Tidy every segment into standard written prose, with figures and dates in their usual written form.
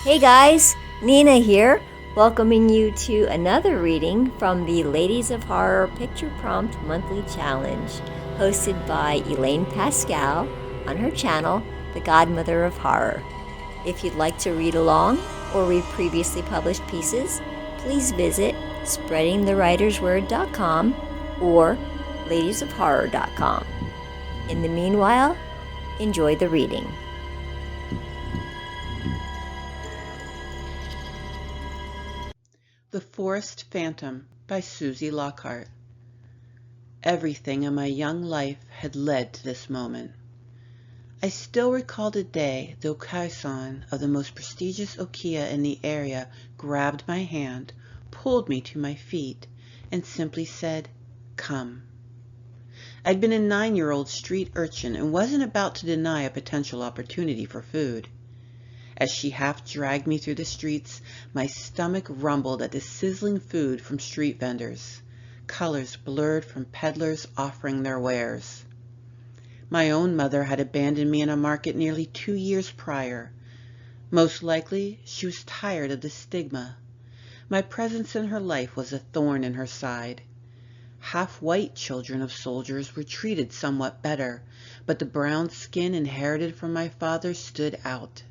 Hey guys, Nina here, welcoming you to another reading from the Ladies of Horror Picture Prompt Monthly Challenge, hosted by Elaine Pascal on her channel, The Godmother of Horror. If you'd like to read along or read previously published pieces, please visit spreadingthewritersword.com or ladiesofhorror.com. In the meanwhile, enjoy the reading. The Forest Phantom by Suzie Lockhart. Everything in my young life had led to this moment. I still recall the day the Okasan of the most prestigious Okiya in the area grabbed my hand, pulled me to my feet, and simply said, "Come." I'd been a 9-year-old street urchin and wasn't about to deny a potential opportunity for food. As she half dragged me through the streets, my stomach rumbled at the sizzling food from street vendors, colors blurred from peddlers offering their wares. My own mother had abandoned me in a market nearly 2 years prior. Most likely, she was tired of the stigma. My presence in her life was a thorn in her side. Half-white children of soldiers were treated somewhat better, but the brown skin inherited from my father stood out.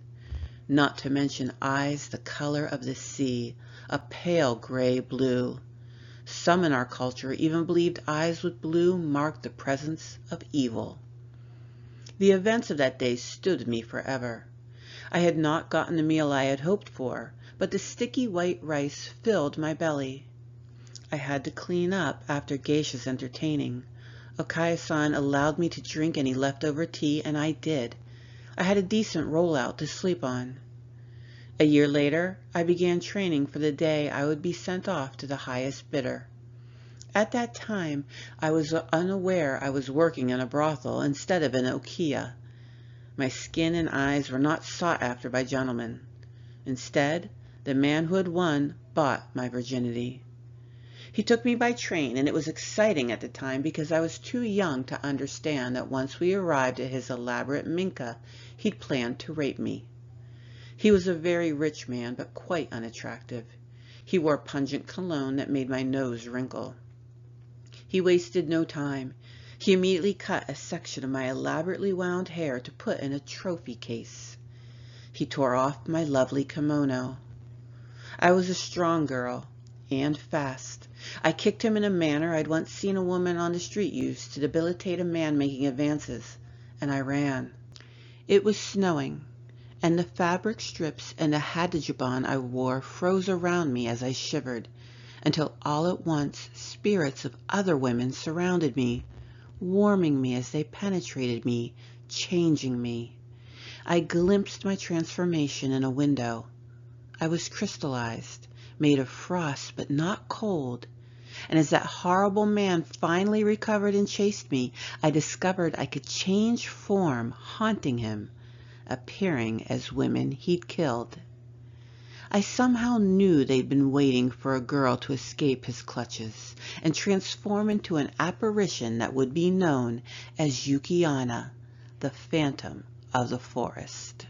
Not to mention eyes the color of the sea, a pale gray blue. Some in our culture even believed eyes with blue marked the presence of evil. The events of that day stood with me forever. I had not gotten the meal I had hoped for, but the sticky white rice filled my belly. I had to clean up after geisha's entertaining. Okaya-san allowed me to drink any leftover tea, and I did. I had a decent rollout to sleep on. A year later, I began training for the day I would be sent off to the highest bidder. At that time, I was unaware I was working in a brothel instead of an Okiya. My skin and eyes were not sought after by gentlemen. Instead, the man who had won bought my virginity. He took me by train, and it was exciting at the time because I was too young to understand that once we arrived at his elaborate minka, he'd planned to rape me. He was a very rich man, but quite unattractive. He wore pungent cologne that made my nose wrinkle. He wasted no time. He immediately cut a section of my elaborately wound hair to put in a trophy case. He tore off my lovely kimono. I was a strong girl, and fast. I kicked him in a manner I'd once seen a woman on the street use to debilitate a man making advances, and I ran. It was snowing, and the fabric strips and the hadajuban I wore froze around me as I shivered, until all at once spirits of other women surrounded me, warming me as they penetrated me, changing me. I glimpsed my transformation in a window. I was crystallized, made of frost but not cold, and as that horrible man finally recovered and chased me, I discovered I could change form, haunting him, appearing as women he'd killed. I somehow knew they'd been waiting for a girl to escape his clutches and transform into an apparition that would be known as Yukiana, the Phantom of the Forest.